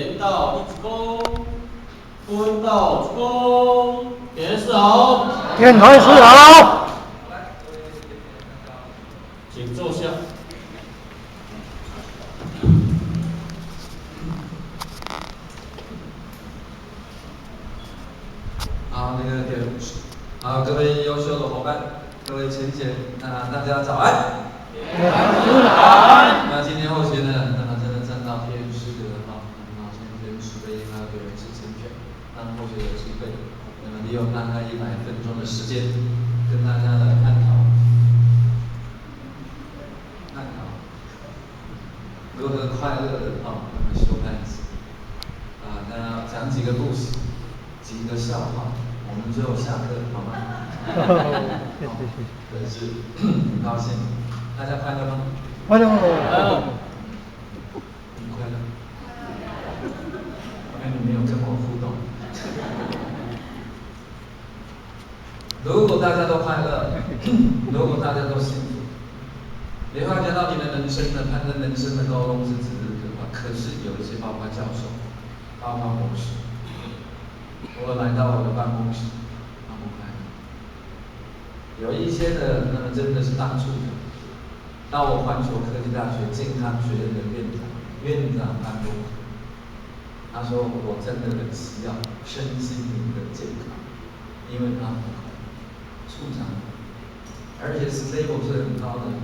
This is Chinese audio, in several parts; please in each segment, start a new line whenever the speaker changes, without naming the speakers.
连到一鞠躬，分到鞠躬，点示好。
点头示好。
请坐下。
好，好，各位优秀的伙伴，各位前贤，大家早安。那今天后学呢，真的站到天师的天师的还有个人之前权，让后学有机会，利用大概100分钟的时间，跟大家来探讨如何快乐的修担子大家讲几个故事，几个笑话，我们最后下课好吗？真是很高兴，大家快乐吗？
快乐。
很快乐。因为你没有跟我互动。如果大家都快乐，如果大家都幸福，你会发觉到你们人生的高峰是指日可待。可是有一些包括教授、包括博士，我来到我的办公室，他不快乐。有一些的，真的是当初的，到我环球科技大学健康学院的院长办公室，他说我真的很需要身心灵的健康，因为他很快乐，处长，而且是 level 是很高的，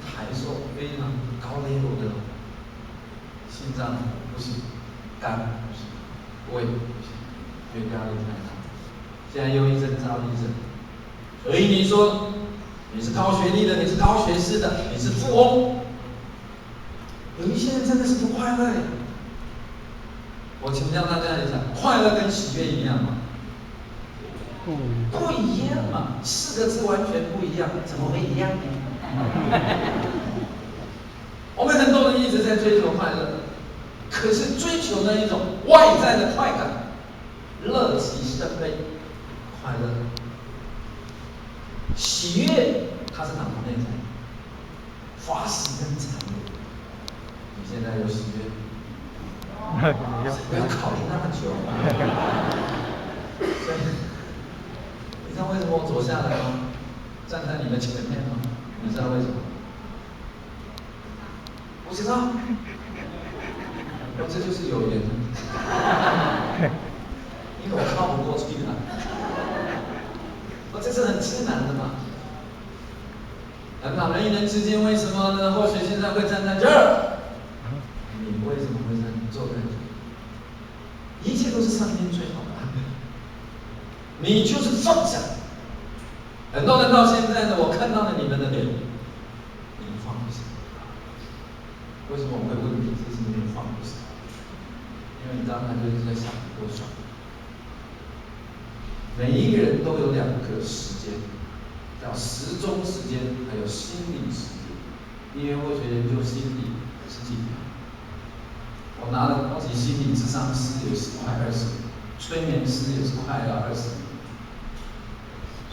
台数非常高 level 的，心脏不行，肝不行，胃不行，因为压力太大，现在忧郁症、躁郁症，所以你说你是高学历的，你是高学士的，你是富翁，有一些人真的是不快乐呀。我请教大家一下，快乐跟喜悦一样吗？不一样嘛，4个字完全不一样，怎么会一样呢？我们很多人一直在追求快乐，可是追求那一种外在的快感，乐极生悲，快乐。喜悦它是打从内在，法喜跟禅悦。你现在有喜悦？不要考虑那么久。所以，你知道为什么我走下来吗？站在你们前面吗？你知道为什么？不知道。这就是有缘。因为我靠不过去了。这是很自然的嘛。人与人之间为什么呢？或许现在会站在这儿，你为什么会坐在这里？一切都是上天最好的安排。你就是放下。很多人到现在呢，我看到了你们的脸，你们放不下。为什么我会问你？就是因为放不下。因为你刚才就是在想多少。每一个人都有2个时间，叫时钟时间，还有心理时间。因为或许研究心理10几年，我拿了高级心理咨商师也是快20，催眠师也是快要20。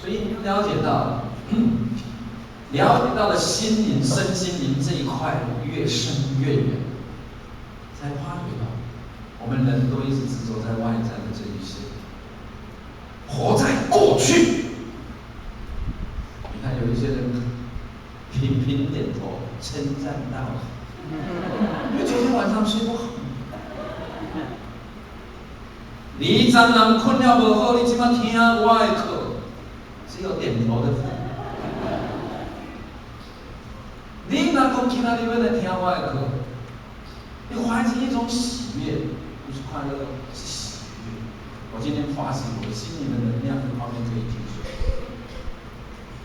所以你了解到了心灵、身心灵这一块越深越远，才发觉到我们人都一直执着在外在的这一些。活在过去，你看有一些人频频点头，称赞道：“因为昨天晚上睡不好。”你昨晚困了不好，你今晚听我的课，只有点头的份。你若讲今仔日要来听我的课，你怀着一种喜悦，不是快乐，是喜悦。我今天发誓，我心里的能量这方面可以提升。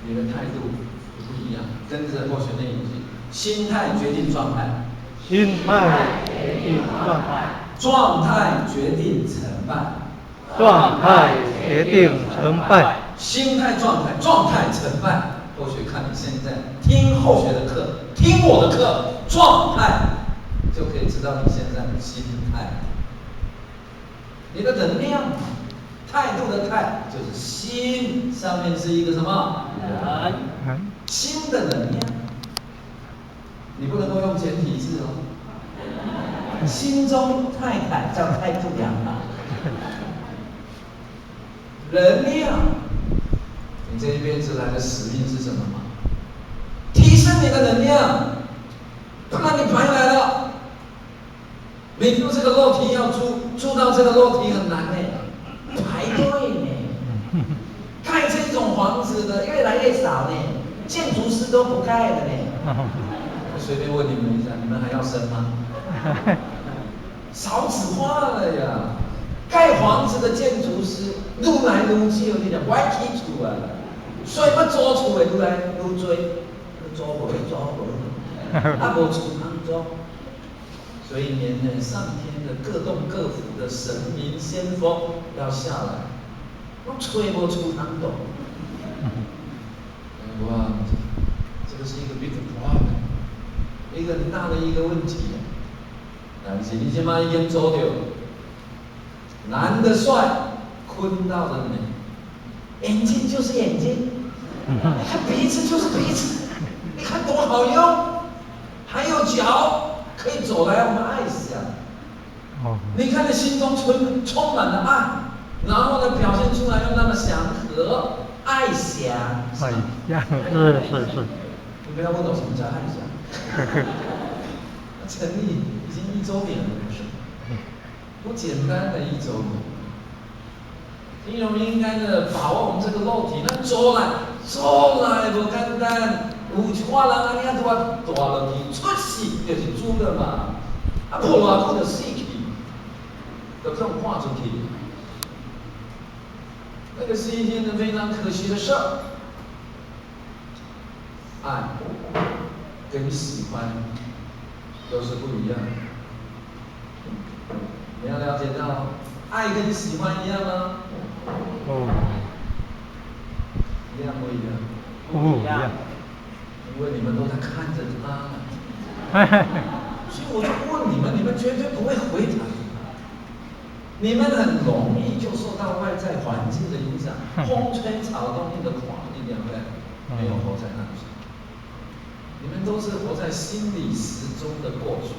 你的态度不一样，跟着或许那一句：心态决定状态，
心态决定状态，
状态决定成败，
状态决定成败，
心态状态，状态成败。或许看你现在听后学的课，听我的课，状态就可以知道你现在的心态。你的能量，态度的态就是心，上面是一个什么？心的能量。你不能够用简体字哦。心中太太叫太不良好。能量，你这一辈子来的使命是什么吗？提升你的能量，不然你白来了。你住这个肉体要住到这个肉体很难呢，排队呢。盖这种房子的越来越少呢，建筑师都不盖了呢。我随便问你们一下，你们还要生吗？少子化了呀！盖房子的建筑师愈来愈少，你就歪起厝啊！所以要租厝的愈来愈多，租无，啊无厝通租。所以年呢，上天的各洞各府的神明先锋要下来，我找无厝通住。哇，这个是一个 big problem， 一个很大的一个问题。但是你现在已经做到，男的帅，坤到的美，眼睛就是眼睛，你看鼻子就是鼻子，你看多好用，还有脚可以走来我们爱想。你看你心中充满了爱，然后呢表现出来又那么祥和，爱想。
爱想，是。
你不要问我什么叫爱想。成立已经1周年了，不简单的1周年。听众应该的把握我们这个肉体，咱做来不简单。有一挂人安尼啊，大落去出世就是猪的嘛，啊无偌久就死去，就这种看出去。那个是一件非常可惜的事儿。爱跟喜欢都是不一样的。你要了解到，爱跟喜欢一样吗？一样不一样？
不一样。
因为你们都在看着他，所以我就问你们，你们绝对不会回答。你们很容易就受到外在环境的影响，风吹草动你的垮，你两个没有活在那里。你们都是活在心理时钟的过去，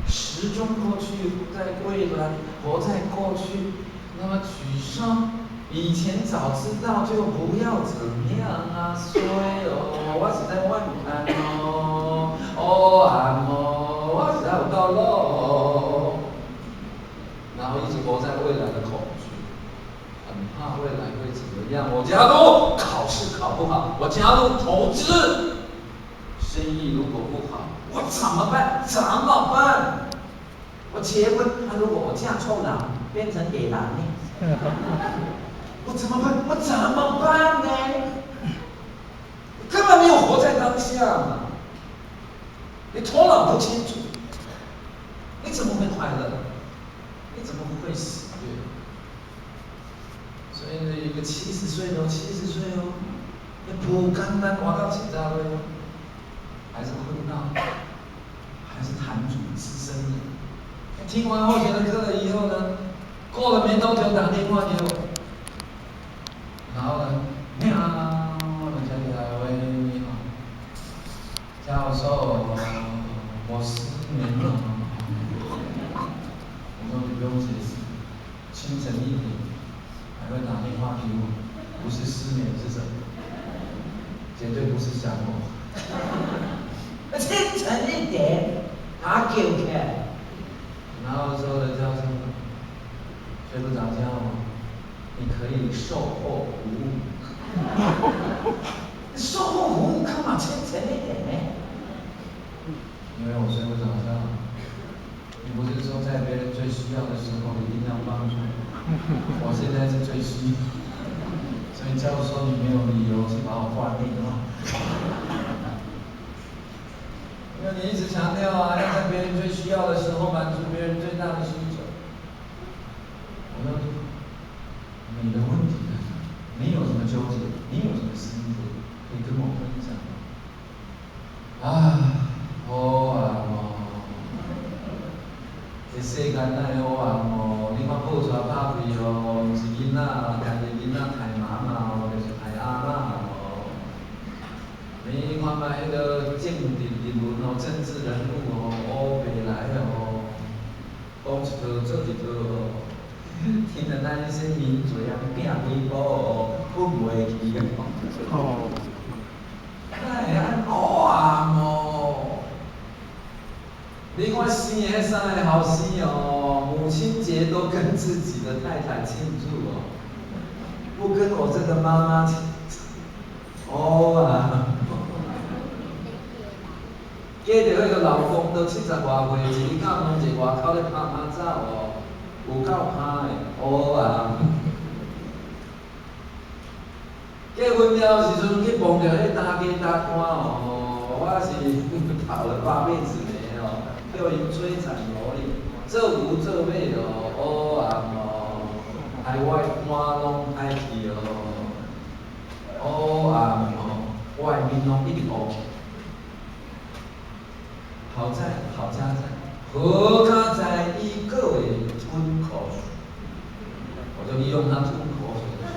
时钟过去，在未来，活在过去，那么沮丧。以前早知道就不要怎样啊，衰哦，我实在万看哦，暗哦，我实在有到咯，然后一直活在未来的恐惧，很怕未来会怎么样。我假如考试考不好，我假如投资生意如果不好，我怎么办？我结婚，如果我嫁错郎，变成野狼呢？我怎么办呢？根本没有活在当下嘛！你头脑不清楚，你怎么会快乐？你怎么会喜悦？所以呢，一个70岁哦，你不简单活到几大岁哦，还是混到，还是坛主之身呢？听完后学的课了以后呢，过了没多久打电话给我。然后呢，你好，我叫喂，你好，教授，我失眠了。我说你不用解释，清晨1点还会打电话给我，不是失眠是什么？绝对不是想我。清晨1点打给我，然后说的教授，睡不着觉吗？你可以售后服务。售后服务干嘛清晨1点呢？因为我睡不着觉。你不是说在别人最需要的时候一定要帮助？我现在是最需要，所以教授你没有理由去把我换掉啊。因为你一直强调啊，要在别人最需要的时候满足别人最大的需求。我说你的问题呢？你有什么纠结？你有什么心结？可以跟我分享吗？这世间哪会好人你看报纸拍开哦，不是囡仔，家己囡仔害妈妈哦，就是害阿嬷哦。你看嘛，迄个政治人物哦，政治人物哦，乌白来哦，讲一套做一套哦，听得咱迄些名嘴啊，拼几步哦，混袂去哦。
哦，
哎呀，乌暗哦！你看生的迄三个后生哦，母亲节都跟自己的太太庆祝哦，不跟我这个妈妈庆祝，乌啊！嫁着迄个老公都70外岁，一日到晚伫外口咧拍拍走哦，有够歹的，乌啊！结婚了时阵去碰着迄大家大官哦，我是头了8辈子的哦，叫伊摧残我哩，做牛做马哦，乌暗哦，害我的肝拢歹去哦，乌暗哦，我的面拢一直乌。好家在，好家在伊个会吞口水，我就利用他吞口水的水。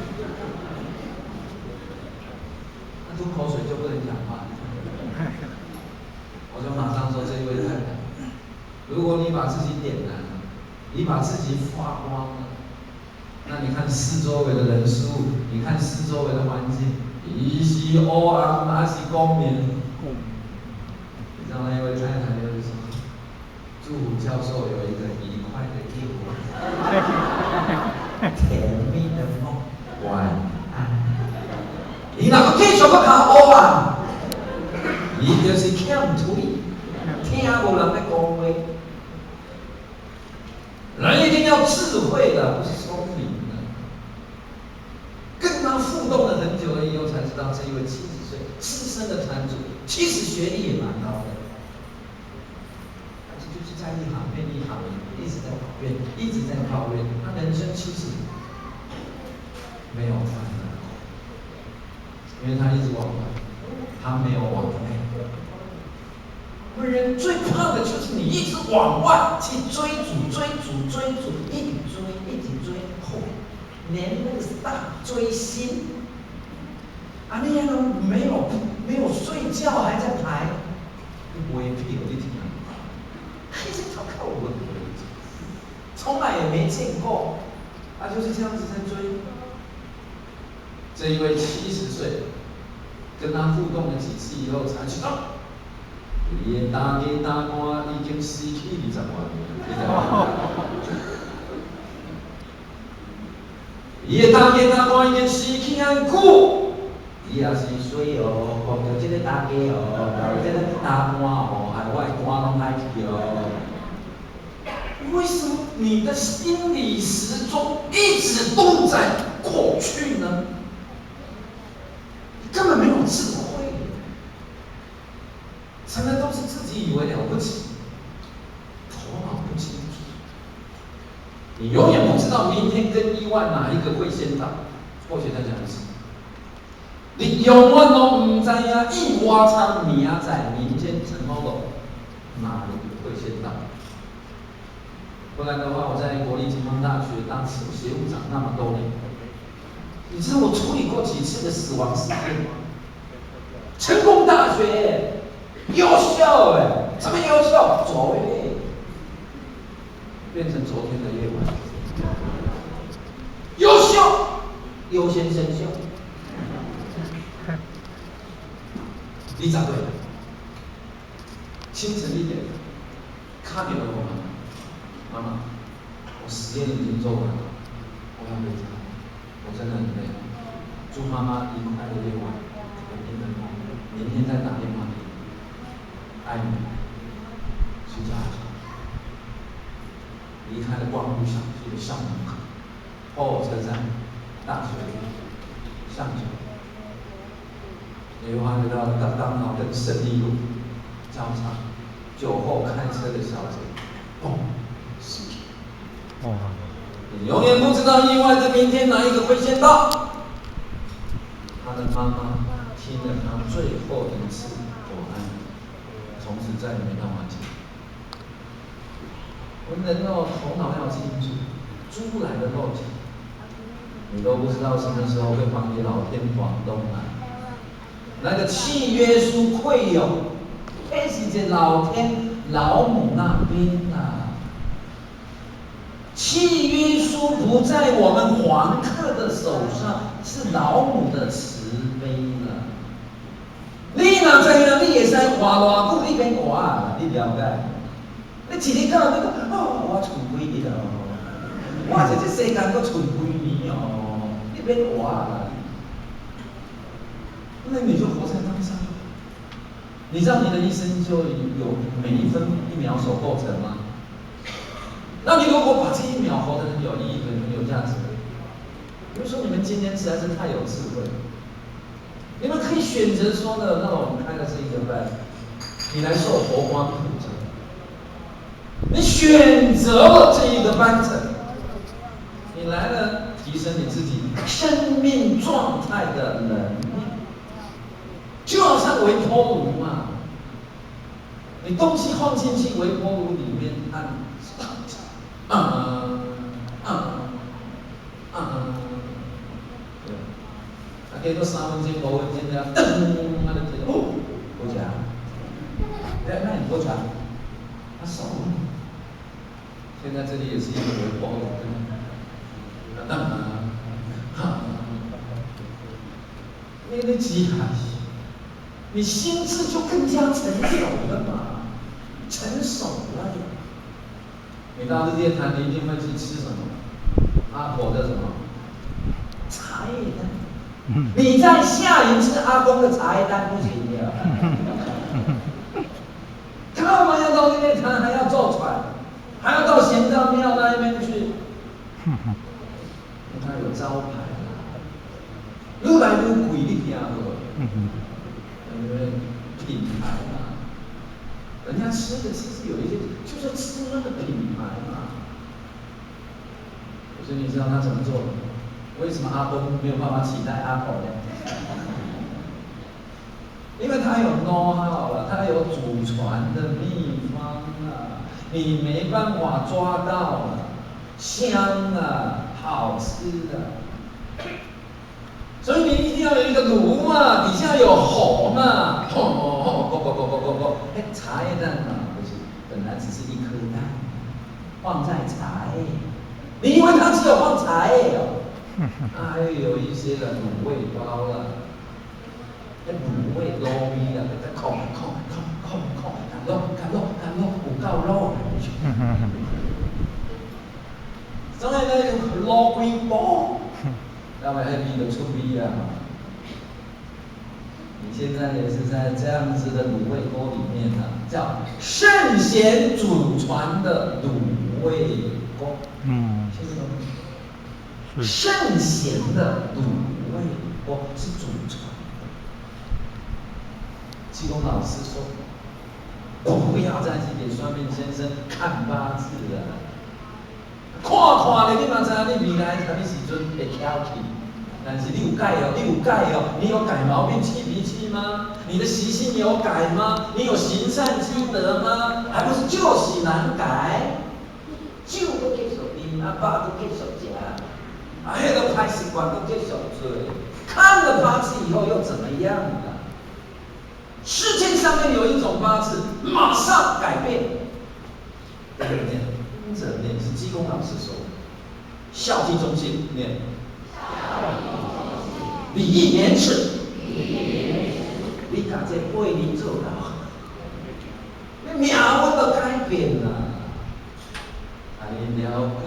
他吞口水就不能讲话，我就马上说这一位太太，如果你把自己点燃了，你把自己发光了，那你看四周围的人事物，你看四周围的环境，伊是乌暗还是光明？你知道那一位太太就是说，祝福教授有一个愉快的夜晚，甜蜜的梦，晚安。你若阁继续阁较乌暗，伊就是欠嘴，听无人在讲话。人一定要智慧的，不是聪明的。跟他互动了很久了以后，才知道这一位70岁资深的坛主，其实学历也蛮高的。就是在一行怨一行，一直在抱怨，一直在抱怨。他人生其实没有快乐，因为他一直往外，他没有往内。我们人最怕的就是你一直往外去追逐，一直追，后连那个大追星，啊那样没有睡觉还在排，我也屁有一听。还是他靠我的位置，从来也没见过，他就是这样子在追。这一位70岁，跟他互动了几次以后，才知道，伊的大家大官已经失去20万，你知道吗？伊的大家大官已经失去很久，伊也是水哦，碰到这个大家哦，碰到这个大官哦，害我的肝拢歹去哦。为什么你的心理时钟一直都在过去呢？你根本没有智慧，常常都是自己以为了不起，头脑不清楚。你永远不知道明天跟意外哪一个会先到。或许再讲一次，你永远都唔知呀，意外差明仔明天成功了，哪里会先到？不然的话，我在国立警方大学当协务长那么多年，你知道我处理过几次的死亡事件吗？成功大学，优秀哎，什么优秀？昨夜变成昨天的夜晚，优秀，优先生秀，你答对了。清晨1点，卡点了我吗？妈妈，我实验已经做完了，我要回家，我真的很累。祝妈妈愉快的夜晚，甜蜜的梦，明天再打电话给你，爱你，睡觉好。离开了光复小学的校门口，火车站，大学上酒，梅花就到刚好跟胜利路交叉，酒后开车的小姐，嘣！
哦，
你永远不知道意外的明天哪一个会先到。他的妈妈听了他最后一次我爱你，从此再也没办法讲。我们人哦，头脑要清楚，猪来的漏讲，你都不知道什么时候会帮你老天房东来。那个契约书会有，那是在老天老母那边啊。契约书不在我们黄客的手上，是老母的慈悲了。你若知影，你会使活偌久，你免活啊，你了解？你一日到晚我剩几日哦，我这世间搁剩几年哦，你免活啦。那你就活在当下，你知道你的一生就有每一分一秒所构成吗？那你如果把这一秒活得很有意义、很有价值，比如说你们今天实在是太有智慧，你们可以选择说呢，那我们开的是一个班，你来受佛光普照，你选择了这一个班程，你来了提升你自己生命状态的能力，就好像微波炉嘛，你东西放进去微波炉里面按。对，给到3分钟、5分钟了，噔，那就觉得哦，好吃，那你不吃，他熟了。现在这里也是一个微波炉，你几海，你心智就更加成熟了嘛，成熟了呀。你到日月潭，你一定会去吃什么？阿婆的什么？茶叶蛋。你在下营吃阿公的茶叶蛋不行的。干嘛要到日月潭，还要坐船，还要到贤照庙那边去？它有招牌啦，愈来愈贵，你听无？因为品牌嘛。人家吃的其实有一些，就是吃那个品牌嘛。可是你知道他怎么做的？为什么阿公没有办法取代阿婆呢？因为他有 know how 了，他有祖传的秘方啊，你没办法抓到了，香啊，好吃的。所以你一定要有一个炉嘛，底下有火嘛，茶叶蛋嘛，不是，本来只是一颗蛋，放在茶叶，你以为它只有放茶叶哦？还有一些的卤味包了，卤味捞味啊，在烤，干肉，有够肉。所以呢，捞几包。要不然你就出味啊！你现在也是在这样子的卤味锅里面呢、叫圣贤祖传的卤味锅。听得懂吗？圣贤的卤味锅是祖传的。济公老师说，不要再去给算命先生看八字了。看咧，你嘛知影你未来啥物时阵会翘起，但是你有改哦，你有改毛病、气脾气吗？你的习性有改吗？你有行善积德吗？还不是就是难改，酒都继续啉，八都继续食，迄个坏习惯都继续做。看了八字以后又怎么样了？世界上面有一种八字，马上改变。对不对？这念是济公老师说的，孝悌忠信念，礼义廉耻，你把这8年做到，你命运都改变了。你了解？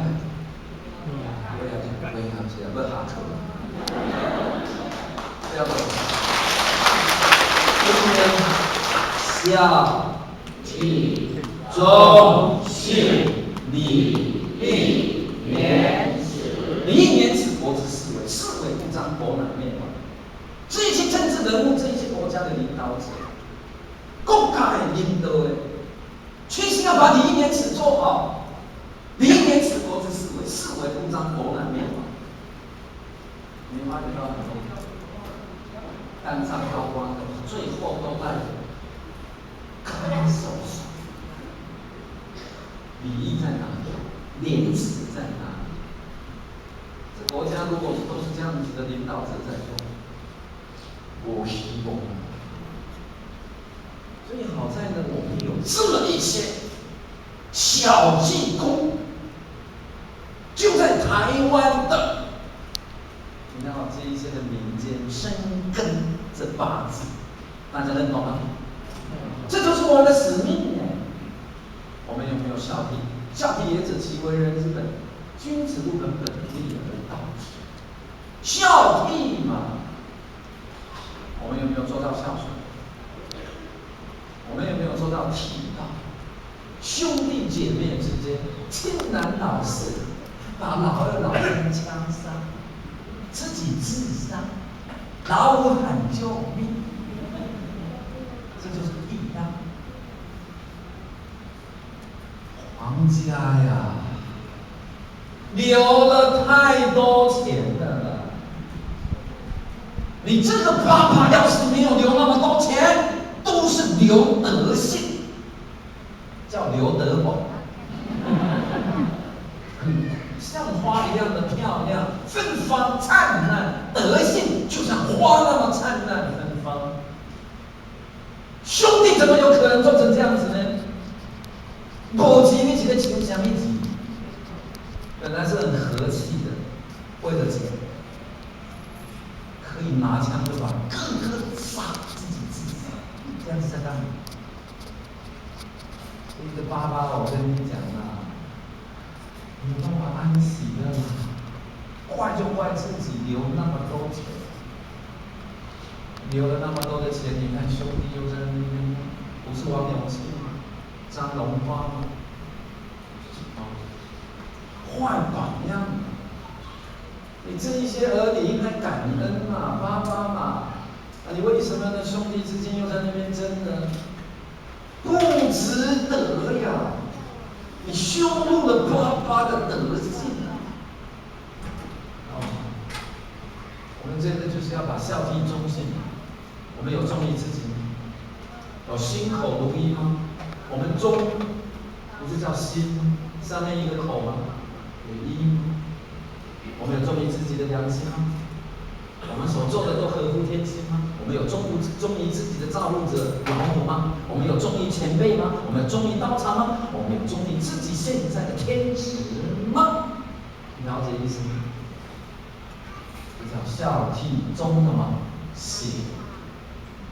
不要下课。不要走。孝悌忠信礼义廉耻，礼义廉耻，国之四维，四维不张，国难灭亡。这些政治人物，这些国家的领导者，国家的领导的，确实要把礼义廉耻做好。礼义廉耻，国之四维，四维不张，国难灭亡。你发觉到很多干仗高光的，最后都在看守所。礼义在哪里？廉耻在哪里？这国家如果都是这样子的领导者在做，我希望好在呢，我们有这么一些小技工，就在台湾的，你看这一些的民间深耕这八字，大家认同吗？这就是我们的使命呢。我们有没有孝悌？孝悌也者，其为人之本。君子不可本立而道之。孝悌嘛，我们有没有做到孝顺？我们有没有做到悌道？兄弟姐妹之间，亲男老四，把老二老三枪杀，自己自杀，老五喊救命，这就是悌道。皇家呀，留了太多钱了啦！你这个爸爸要是没有留那么多钱，都是留德性，叫刘德华，像花一样的漂亮，芬芳灿烂，德性就像花那么灿烂芬芳。兄弟怎么有可能做成这样子呢？无钱你是在求什么钱？本来是很和气的，为了钱，可以拿枪就把哥哥杀，自己自杀，这样子在干嘛？这个爸爸，我跟你讲啊，你让我安息了啦，怪就怪自己留那么多钱，留了那么多的钱，你看兄弟又在那边，不是王永庆吗？张荣发吗？坏榜样！你这一些儿女应该感恩嘛，爸爸嘛，啊，你为什么呢？兄弟之间又在那边争呢？不值得呀！你羞辱了爸爸的德性啊！我们真的就是要把孝悌忠信，我们有忠于自己吗？有心口如一吗？我们忠不是叫心，上面一个口吗？有一吗？我们有忠于自己的良心吗？我们所做的都合乎天心吗？我们有忠于自己的造物者老母吗？我们有忠于前辈吗？我们有忠于道场吗？我们有忠于自己现在的天职吗？了解意思吗？这叫孝悌忠的吗？信，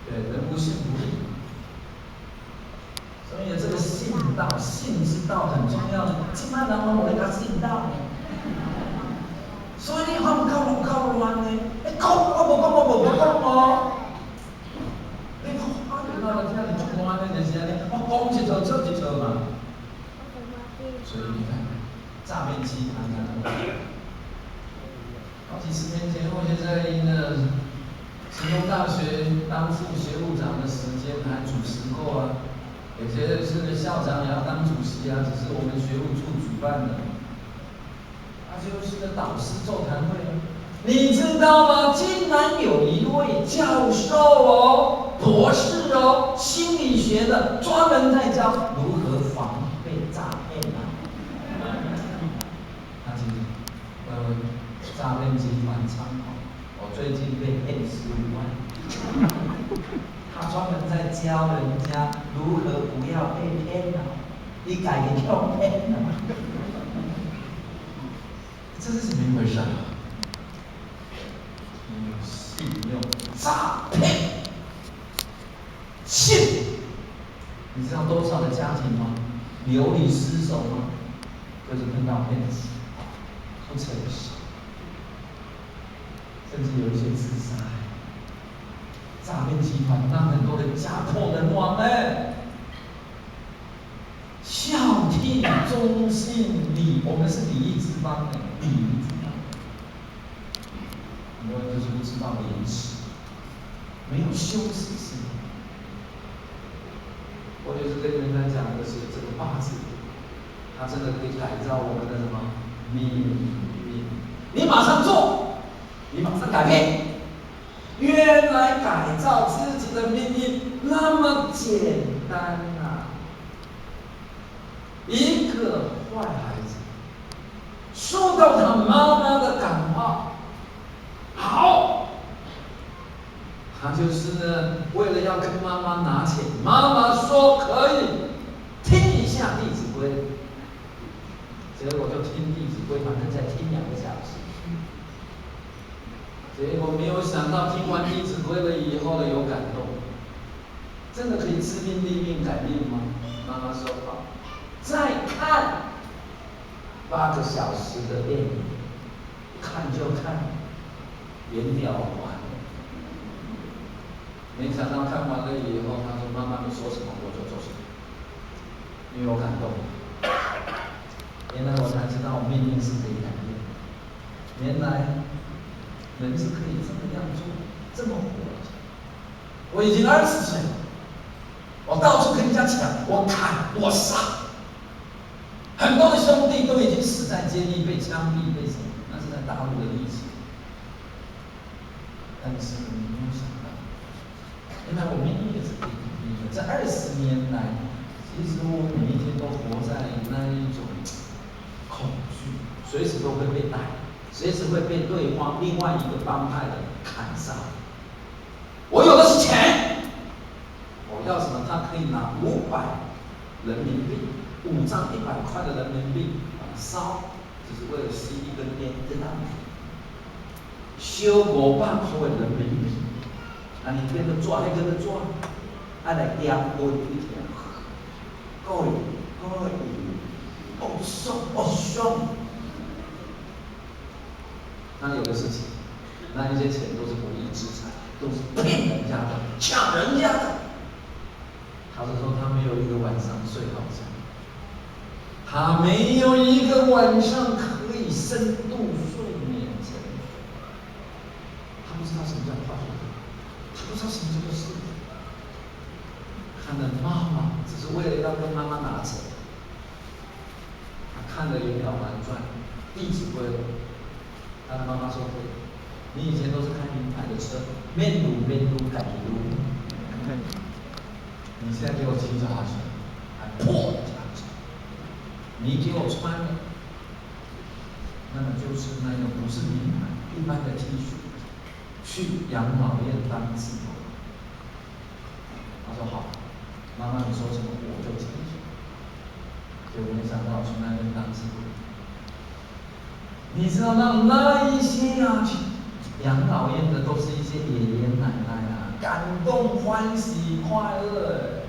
对，人不信不立。所以这个信道，信之道很重要的。今晚人我们要信道呢。所以你看不靠路靠乱呢？你讲我无讲我无讲哦。你看那个听你讲乱的就是安尼，我讲一套做一套嘛。所以你看，诈骗集团啊，好几十年前，我就在成功大学当副学务长的时间，还主持过啊。有些是校长也要当主席啊，只是我们学务处主办的。就是个导师座谈会，你知道吗？竟然有一位教授哦，博士哦，心理学的，专门在教如何防被诈骗啊。他今天诈骗集团参考，我最近被骗15万。他专门在教人家如何不要被骗了，你改给骗骗了。这是怎么一回事啊？没有信用诈骗，信，你知道多少的家庭吗？流离失所吗？就是碰到骗子，不诚实，甚至有一些自杀。诈骗集团让很多人家破人亡嘞。孝悌忠信礼，我们是礼义之邦的，礼义之邦。很多人就是不知道廉耻，没有羞耻心。我就是跟人家讲的是这个八字，它真的可以改造我们的什么命运？你马上做，你马上改变。原来改造自己的命运那么简单啊！一个坏孩子受到他妈妈的感化，好，他就是呢，为了要跟妈妈拿钱，妈妈说结果就听《弟子规》，反正再听2个小时。结果没有想到，听完《弟子规》了以后呢，有感动。真的可以知命立命改命吗？妈妈说好，再看8个小时的电影，看就看，原了还。没想到看完了以后，他说：“妈妈，你说什么我就做什么。”因为我感动。原来我才知道命运是可以改变的。原来人是可以这么样做，这么活。我已经20岁了，我到处跟人家抢，我砍，我杀。很多的兄弟都已经死在监狱，被枪毙，被什么？那是在大陆的历史。但是没有想到，原来我命运也是可以改变的。这20年来，其实我每一天都活在那一种恐惧，随时都会被逮，随时会被对方另外一个帮派的砍杀。我有的是钱，我要什么他可以拿500人民币，5张100块的人民币把它烧，就是为了吸一根烟跟他买。收500块的人民币，啊，你跟着抓，还跟着抓，来点火一条，够了，哦爽！那有的是钱，那一些钱都是不义之财，都是骗人家的、抢人家的。他是说他没有一个晚上睡好觉，他没有一个晚上可以深度睡眠沉睡，他不知道什么叫快乐，他不知道什么叫做幸福。看着妈妈只是为了要跟妈妈拿钱，他看了《元了还传》《弟子规》，他的妈妈说：“对，你以前都是开名牌的车，面路改路，你现在给我骑脚踏车，还破的脚踏车，你给我穿了，那么就是那种不是名牌，一般的 T 恤，去养老院当志工。”他说：“好。”妈妈，你说什么我就听什么。结果没想到去那边当志工，你知道那一些去养老院的都是一些爷爷奶奶感动、欢喜、快乐。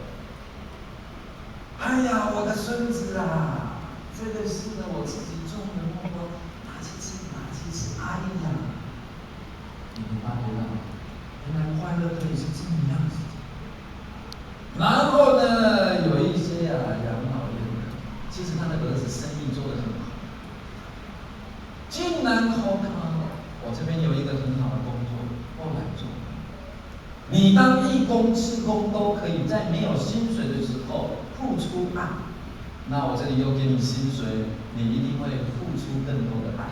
哎呀，我的孙子啊，这个是我自己种的木瓜，拿去吃。哎呀，你发觉到，原来快乐可以是这么样子。然后呢，有一些养老院的，其实他的儿子生意做得很好，竟然考了。我这边有一个很好的工作，后来做。你当义工、志工都可以在没有薪水的时候付出爱，那我这里又给你薪水，你一定会付出更多的爱，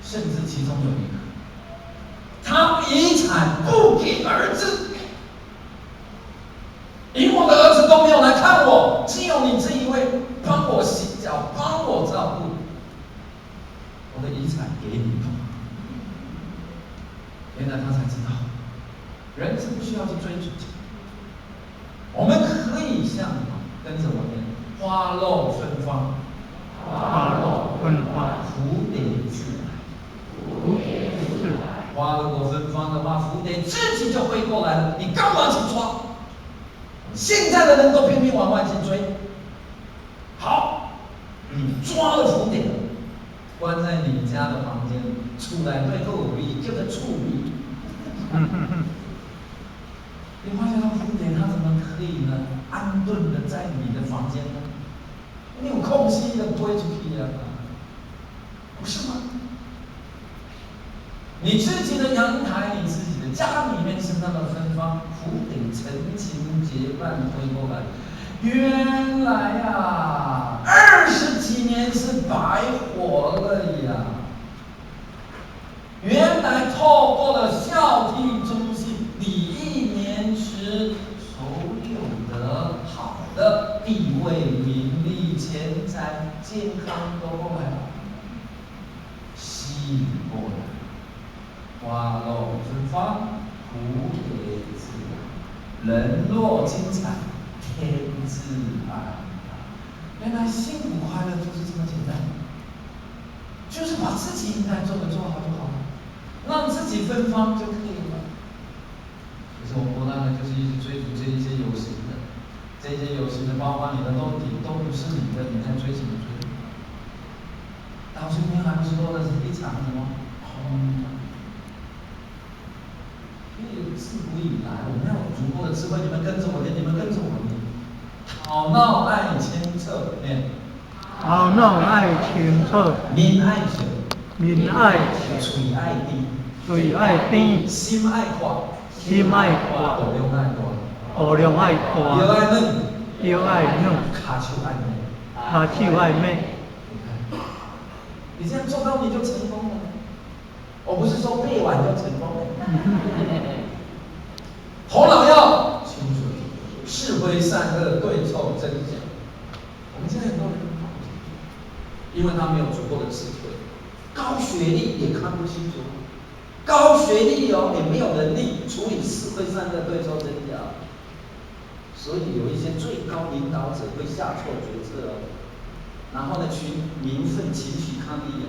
甚至其中有一个。他遗产不给儿子，因为我的儿子都没有来看我，只有你这一位帮我洗脚、帮我照顾，我的遗产给你。原来他才知道，人是不需要去追逐的，我们可以像跟着我念：花落芬芳，蝴蝶自来。花如果芬芳的话，蝴蝶自己就飞过来了，你干嘛去抓？现在的人都拼命往外去追。好，你抓了蝴蝶，关在你家的房间，出来最后有一叫做处理。你发现到蝴蝶它怎么可以呢？安顿的在你的房间呢？你有空隙的飞出去啊？不是吗？你自己的阳台，你自己的家里面是那么芬芳，蝴蝶成群结伴飞过来。原来20几年是白活了呀！原来透过了孝悌忠信，你1年时所有的好的地位、名利、钱财、健康都过来了，吸引过来。花落芬芳，蝴蝶自来。人若精彩，天自安。幸福快乐就是这么简单，就是把自己应该做的做好就好了，让自己芬芳就可以了。可是我们不断的就是一直追逐这一些有形的，这些有形的，包括你的都不是你的，你在追什么追？到最后还不是落的是一场什么空？所以自古以来，我们要有足够的智慧。你们跟着我念，你们跟着我念。吵闹爱清澈，念。
吵闹爱清澈，
面爱情，
面爱
嘴爱甜，
嘴愛甜，
心愛闊，
心愛闊，
度量愛大，
度量愛大，
腰愛嫩，
腰愛嫩，
卡手愛美，
下手愛美。
你这样做到你就成功了。我不是说背完就成功了。头脑要清楚，是非善恶对错真假。我们现在很多人搞不清楚，因为他没有足够的智慧，高学历也看不清楚，高学历也没有能力处理是非善恶对错真假。所以有一些最高领导者会下错决策然后呢，民愤情绪抗议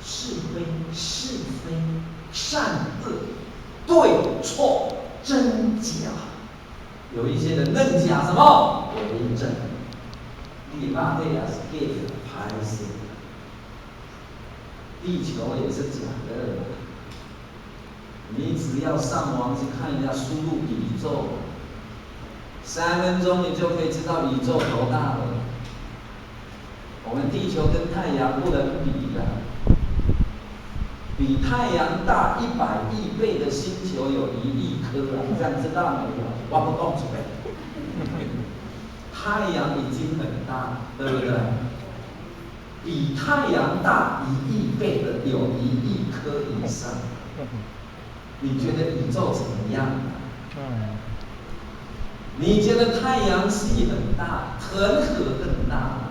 是非、善恶、对错、真假，有一些人认假什么为真，你妈的呀是假的，拍死，地球也是假的，你只要上网去看一下，输入宇宙，3分钟你就可以知道宇宙多大了。我们地球跟太阳不能比的，比太阳大100亿倍的星球有1亿颗啊！这样知道没有？我不讲出来。太阳已经很大，对不对？比太阳大1亿倍的有1亿颗以上。你觉得宇宙怎么样？你觉得太阳系很大，恒河更大？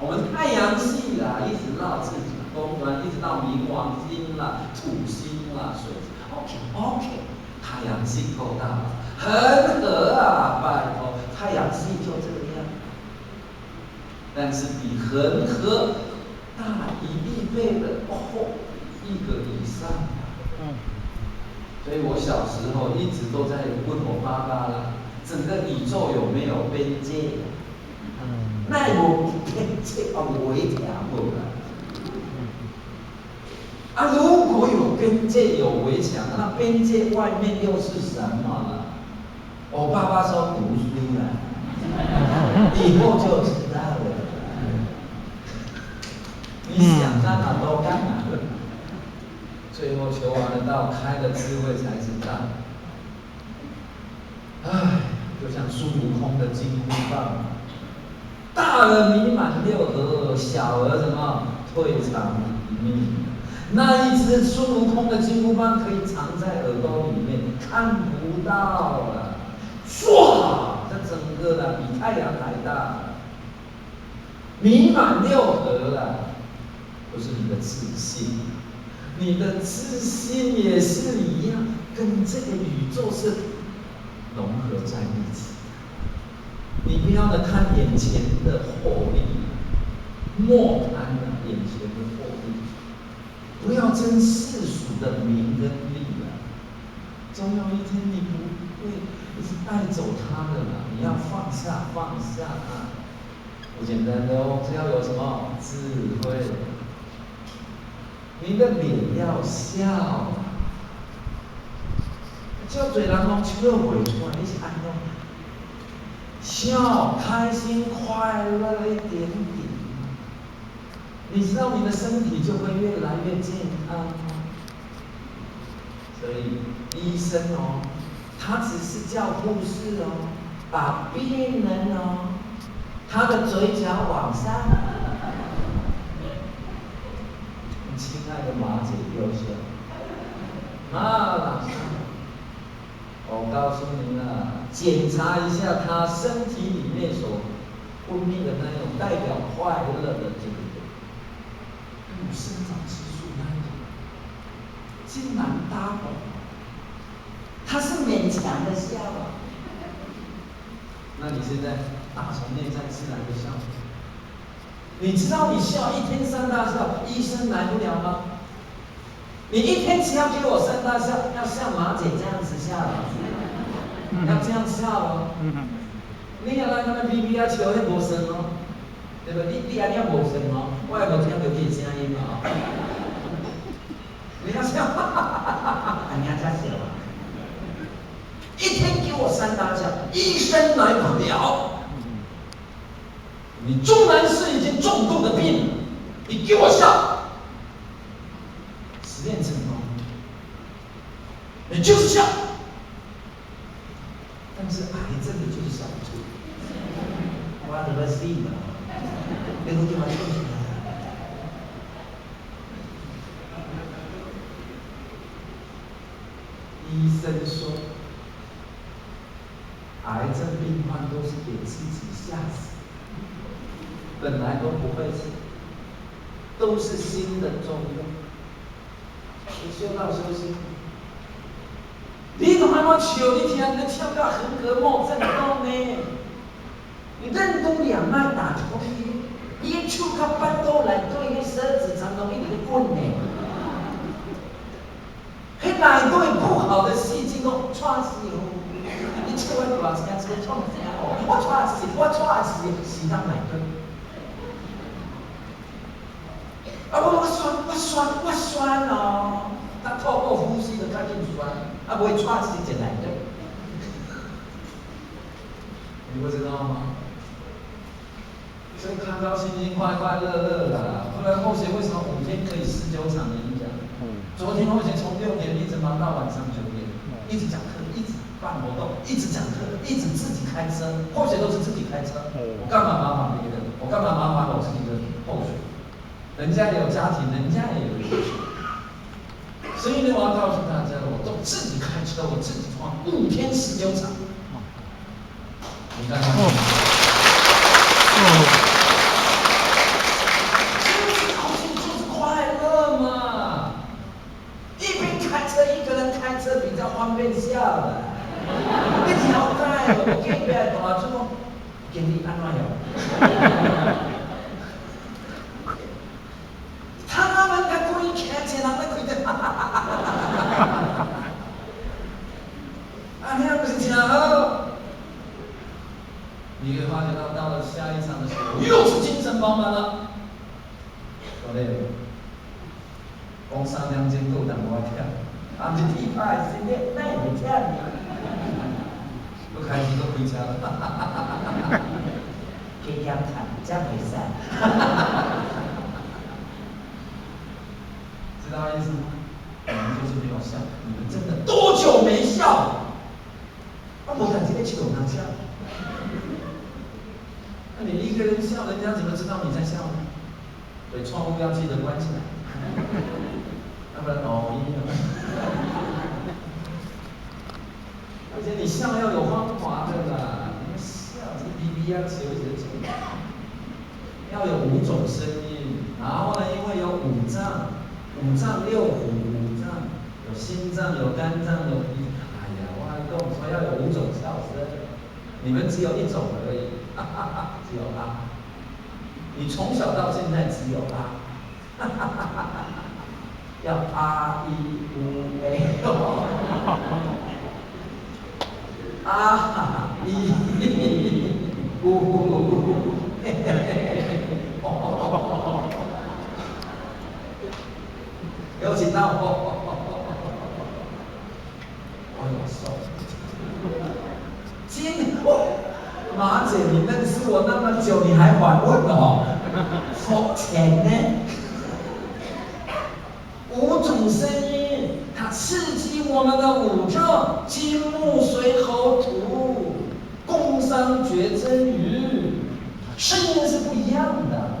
我们太阳系啊，一直绕自己公转，一直到冥王星啦、土星啦、水星。OK， 太阳系够大了，恒河啊，拜托，太阳系就这样，但是比恒河大1亿倍的1个以上。所以我小时候一直都在问我爸爸啦，整个宇宙有没有边界？那有边界啊，围墙无啦。啊，如果有边界有围墙，那边界外面又是什么呢？我爸爸说读书啦，以后就知道了。你想干嘛都干嘛。最后求完了道，开了智慧才知道。唉，就像孙悟空的金箍棒，大儿弥满6合，小儿什么退藏1命。那一只孙悟空的金箍棒可以藏在耳朵里面，看不到了。唰，这整个的比太阳还大，弥满6合了，不是你的自信。你的自信也是一样，跟这个宇宙是融合在一起。你不要的看眼前的获利，莫贪眼前的获利，不要争世俗的名跟利啊！总有一天你不会一直带走它的啦，你要放下它，不简单的哦，只要有什么智慧。你的脸要笑，叫嘴人讲笑袂出来，你是安怎？笑，开心快乐一点点，你知道你的身体就会越来越健康。所以医生哦，他只是叫护士哦，把病人哦，他的嘴角往上。亲爱的马姐优秀，马老师，我告诉您啊，检查一下他身体里面所分泌的那种代表快乐的这个生长激素那一种，竟然double，他是勉强的笑啊。那你现在打从内在自然的笑。你知道你笑一天3大笑，医生来不了吗？你一天只要给我3大笑，要像马姐这样子笑了，要这样笑哦。你要来那边 B 啊笑，迄无声哦，对不？你安尼无声哦，我也无听到你的声音哦。你要笑，安尼才笑啊！一天给我3大笑，医生来不了。你终然是一件重度的病，你给我笑，实验成功，你就是笑。但是癌症的就是笑不出，我怎么信呢？那个地方就是。医生说，癌症病患都是给自己吓死，本来都不会死，都是心的作用。你修道修心，你怎么那么笑？你听你跳到横膈膜震动呢？你任督2脉打通伊手较巴肚内底迄舌子常常一直滚呢。迄内底不好的细菌都窜死哦！你笑我大声，这创啥哦？我窜死，死到内底。我酸哦！他透过呼吸的较紧酸，不会窜死进内底。你不知道吗？所以康高兴兴、快快乐乐啦。后来后学为什么5天可以19场演讲？昨天后学从6点一直忙到晚上9点，一直讲课，一直办活动，一直讲课，一直自己开车，后学都是自己开车。我干嘛麻烦别人？我干嘛麻烦我自己的后学？人家有家庭，人家也有后学。所以呢，我要告诉大家，我都自己开车，我自己创5天19场。你看看。就是高兴，就是快乐嘛。一边开车，一个人开车比较方便笑的。一条街，我隔壁大叔讲，经理安怎样？他们在故意开车，人在开的，啊，那不是真好。你会发觉到了下一场的时候，又是精神饱满了。好累了，讲3点钟够淡薄仔忝，啊，一天拍身体，哪会忝呢？都开始都开车了，加减谈，这样袂使。知道意思吗？你们就是没有笑，你们真的多久没笑？我感觉这个笑哪笑？那你一个人笑，人家怎么知道你在笑呢？所以窗户要记得关起来，要不然哦音了。而且你笑要有方法的啦，你笑是哔哔要求要有5种声音，然后呢，因为有5脏，5脏6腑，5脏有心脏、有肝脏、有脾。哎呀，我还跟我说要有5种笑声，你们只有1种而已。只有啊，你从小到现在只有啊，要啊一乌哎，啊一乌，有请到我有手，马姐，你认识我那么久，你还反问哦？收钱呢？5种声音，它刺激我们的5脏，金木水火土，工商角徵羽，声音是不一样的。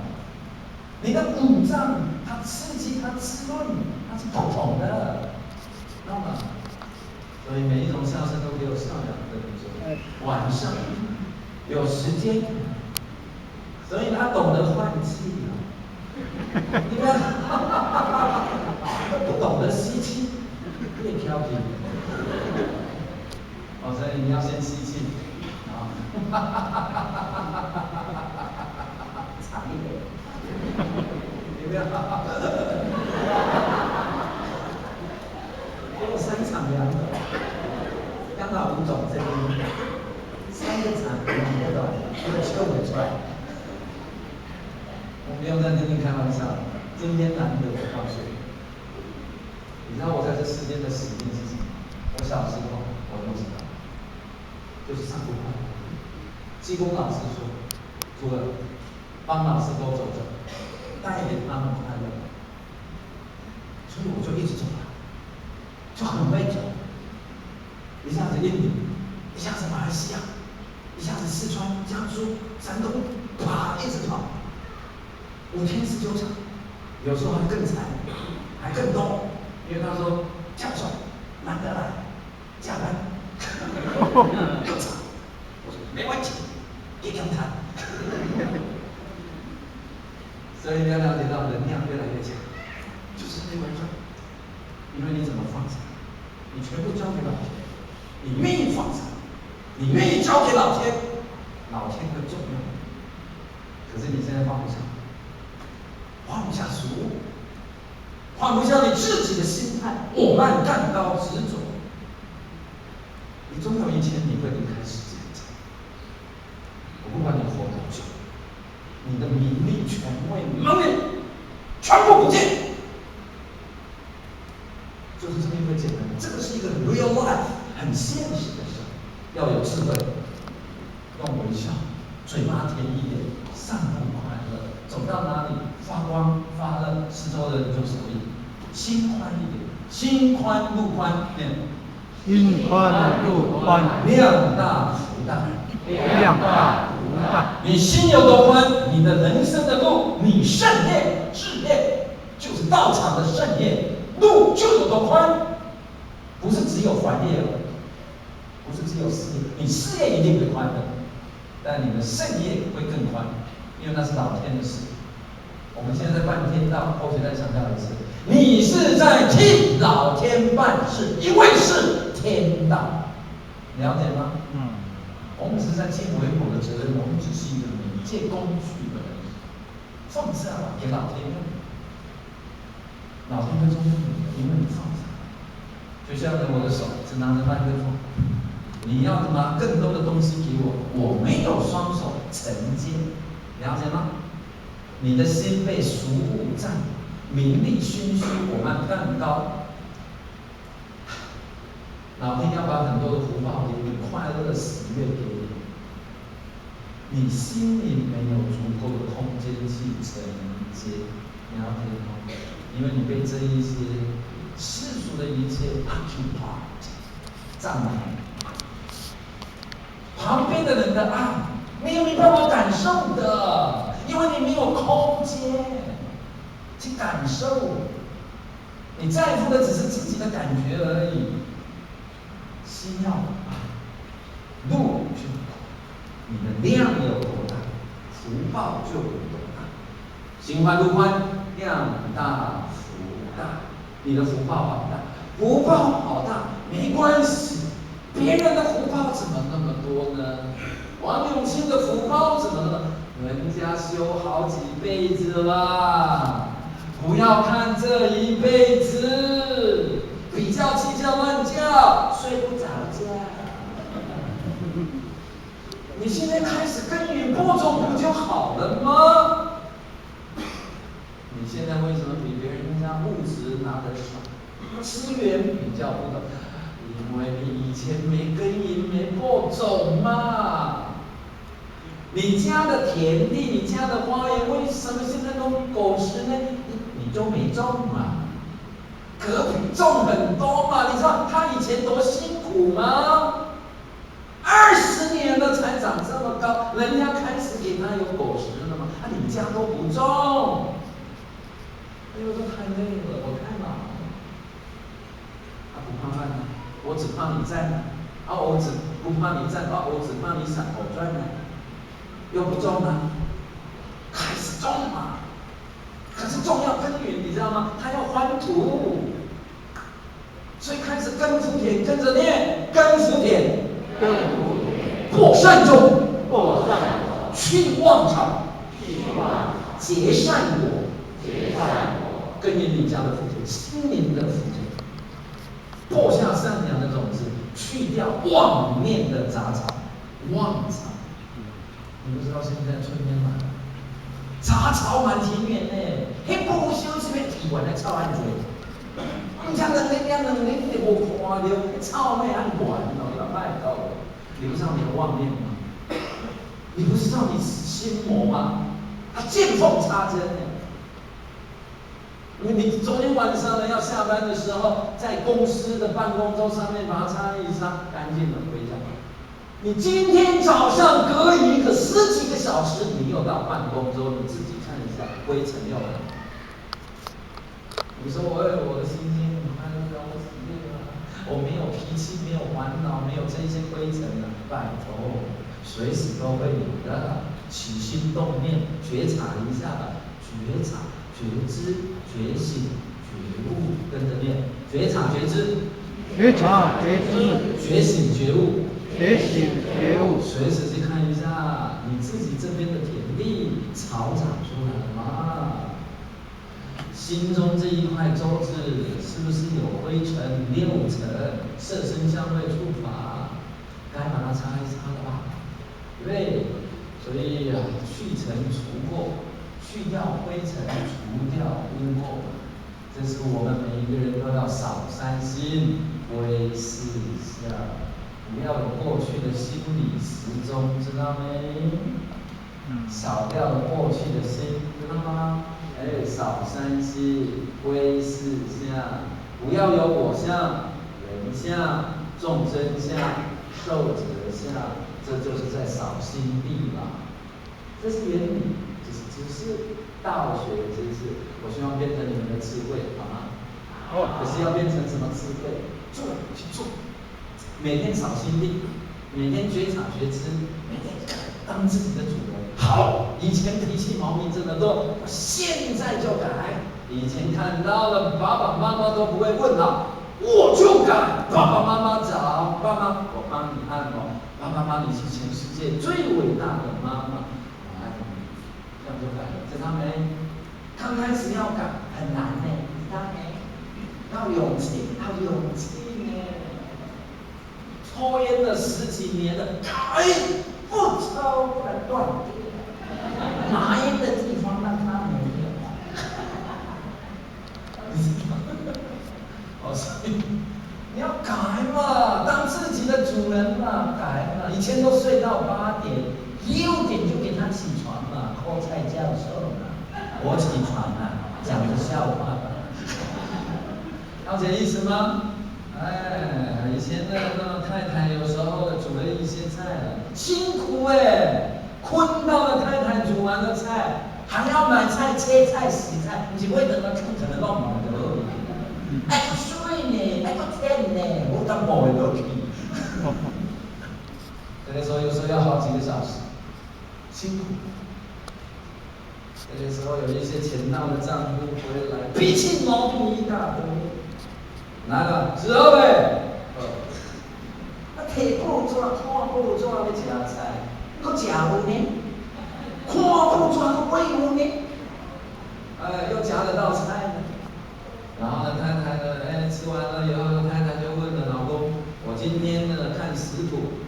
你的5脏，它刺激，它滋润，它是不同的。那么，所以每一种笑声都给我笑2分钟，晚上。有时间，所以他懂得换气啊。你看，不懂得吸气，越调皮。所以你要先吸气，啊，长一点，有没有？给我3场2个，刚好吴总这边3个场2个短，一个秋尾出来。我没有在跟你开玩笑，今天难得我告诉你，你知道我在这世间的使命是什么？我小时候我都知道，就是上不快。济公老师说，除了帮老师多走走，带给他们快乐，所以我就一直走了，就很会走，一下子印尼，一下子马来西亚，一下子四川、江苏、山东，啪一直跑，5天19场，有时候还更惨，还更多，因为他说教授难得来，加班，又长，我说没问题。一定谈，所以你要了解到能量越来越强，就是那回事。因为你怎么放下，你全部交给老天，你愿意放下，你愿意交给老天，老天会重用。可是你现在放不下，放不下俗，放不下你自己的心态，我慢、干高、执着，你总有一天你会离开世界。不管你活多久，你的名利、权位、能力全部不见，就是这么一个简单。这个是一个 real life， 很现实的事，要有智慧，用微笑，嘴巴甜一点，散布快乐，走到哪里发光发热，四周的人就受益。心宽一点，心宽路宽，
心宽路宽，
量大福大，
量大。
你心有多宽，你的人生的路，你圣业、事业，就是道场的圣业，路就有多宽。不是只有还业了，不是只有事业，你事业一定会宽的，但你的圣业会更宽，因为那是老天的事。我们现在办天道，后续再强调一次，你是在替老天办事，因为是天道，了解吗？我们只是在尽为母的责任，我们只是一个媒介工具而已，放下了给老天用，老天会重用你的，因为你放下。就像我的手只拿着麦克风，你要拿更多的东西给我，我没有双手承接，了解吗？你的心被俗物占，名利熏虚，我慢蛋糕。老天要把很多的福报给你，快乐、喜悦给你，你心里没有足够的空间去承接，了解吗？因为你被这一些世俗的一切 occupied 占满，旁边的人的爱没有你办法感受的，因为你没有空间去感受，你在乎的只是自己的感觉而已。心要路就你的量有多大，福报就有多大。心宽路宽，量大福大，你的福报好大，福报好大没关系，别人的福报怎么那么多呢？王永庆的福报怎么了？人家修好几辈子啦，不要看这一辈子。比较计较乱叫，睡不着觉。你现在开始耕耘播种不就好了吗？你现在为什么比别人家物质拿得少，资源比较不多？因为你以前没耕耘没播种嘛。你家的田地，你家的花园，为什么现在都狗食呢？你就没种嘛。隔壁种很多嘛，你知道他以前多辛苦吗？20年了才长这么高，人家开始给他有果实了嘛，你家都不种，哎呦，这太累了，我太忙了。不怕饭，我只怕你在，我只不怕你在，我只怕你闪口赚呢，又不种了，开始种嘛。可是种要耕耘，你知道吗？他要翻土，所以开始耕福田，跟着念耕福田，播善种。妄财，结善果，耕耘你家的福田，心灵的福田，播下善良的种子，去掉妄念的杂草，妄草。你不知道现在春天来了，杂草满田园呢，迄不休这边提完来草安多。唔像两年你无看到草咩安管哦，你卖到了，你不知道你的妄念吗？你不知道你心魔吗？它见缝插针呢。因为你昨天晚上呢要下班的时候，在公司的办公桌上面把它擦一擦，干净了回家。你今天早上隔一个10几个小时，你又到办公桌，你自己看一下，灰尘又来。你说我的心情很快乐，我死定了，我没有脾气，没有烦恼，没有这些灰尘了，拜托，随时都会有的。起心动念，觉察一下吧，觉察、觉知、觉醒、觉悟，跟着念，觉察、觉知，
觉察、觉知，
觉醒、觉悟，
觉醒、觉悟，
随时去看一下你自己这边的田地，草长出来了吗？心中这一块周子是不是有灰尘6层？色身香味触法，该把它擦一擦了吧？对，所以呀，去尘除过，去掉灰尘，除掉污垢，这是我们每一个人都要少3心，归4相，不要有过去的心理时钟，知道没？少掉了过去的心，知道吗？少3心，归4相，不要有我相、人相、众生相、寿者相，这就是在少心地了。这是原理，这是知识，道学知识。我希望变成你们的智慧，好吗？可是要变成什么智慧？做，去做，每天少心地，每天觉察觉知，每天当自己的主人。好，以前脾气毛病这么多，我现在就改。以前看到了爸爸妈妈都不会问好，我就改。爸爸妈妈早，爸妈我帮你按摩，爸爸妈妈你是全世界最伟大的妈妈，我爱你，这样就改了，知道没？刚开始要改很难呢，知道没？要勇气，要勇气呢。抽烟了10几年了，改不抽了断电。拿烟的地方让他没有，所以你要改嘛，当自己的主人嘛，改嘛。以前都睡到8点，6点就给他起床嘛，后蔡教授嘛，我起床啊，讲个笑话吧，了解意思吗？以前的太太有时候煮了一些菜，辛苦困到了太太煮完了菜，还要买菜、切菜、洗菜，不是为了那空成的弄忙的而已。还要水呢，还要电呢，我当冇会落去。所以说有时候要好几个小时，辛苦。有时候有一些钱闹的账户回来，脾气毛病一大堆。来了，知道呗？摕布纸、看布纸要吃菜。搁食饭呢，看不出来喂饭呢，又夹得到菜呢。然后呢，太太呢，吃完了以后，太太就问了老公：“我今天呢看食谱，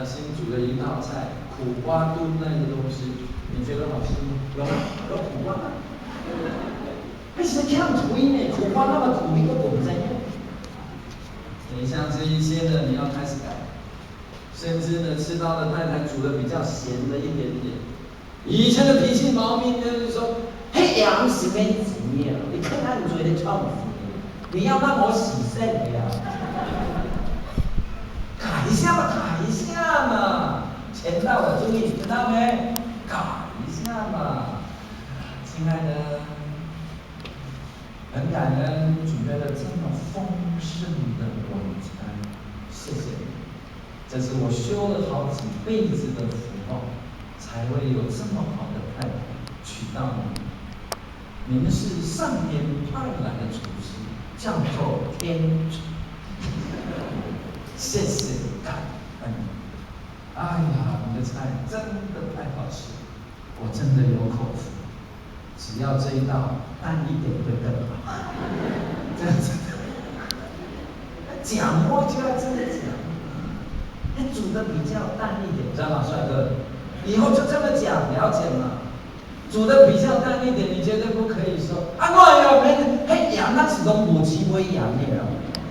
新煮了一道菜，苦瓜炖那个东西，你觉得好吃吗？”有苦瓜。还是看图音呢，苦瓜那么苦，你都不知道。你像这一些呢，你要开始改。甚至呢，吃到了太太煮的比较咸的一点点。以前的脾气毛病就是说，黑羊是没煮呀，你看看你嘴的臭死你要让我洗肾呀？改一下嘛，改一下嘛，钱到了注意，知道没？改一下嘛，亲爱的，很感恩准备了这么丰盛的晚餐，谢谢你。这是我修了好几辈子的福报，才会有这么好的太太娶到你。您是上天派来的厨师，叫做天主。谢谢感恩。哎呀，你的菜真的太好吃了，我真的有口福，只要这一道淡一点会更好。这样子的，讲话就要这样讲，煮的比较淡一点，知道吗，帅哥？以后就这么讲，了解吗？煮的比较淡一点，你绝对不可以说啊，我呀，那羊那是拢无鸡尾羊的了，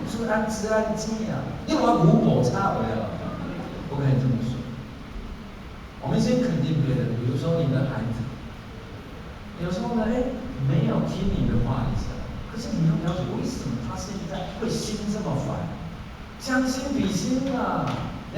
是安吃安鸡啊，因为我无我差不了，不可以这么说。我们先肯定别人，比如说你的孩子，有时候呢，没有听你的话一下，可是你要了解为什么他现在会心这么烦，将心比心啊。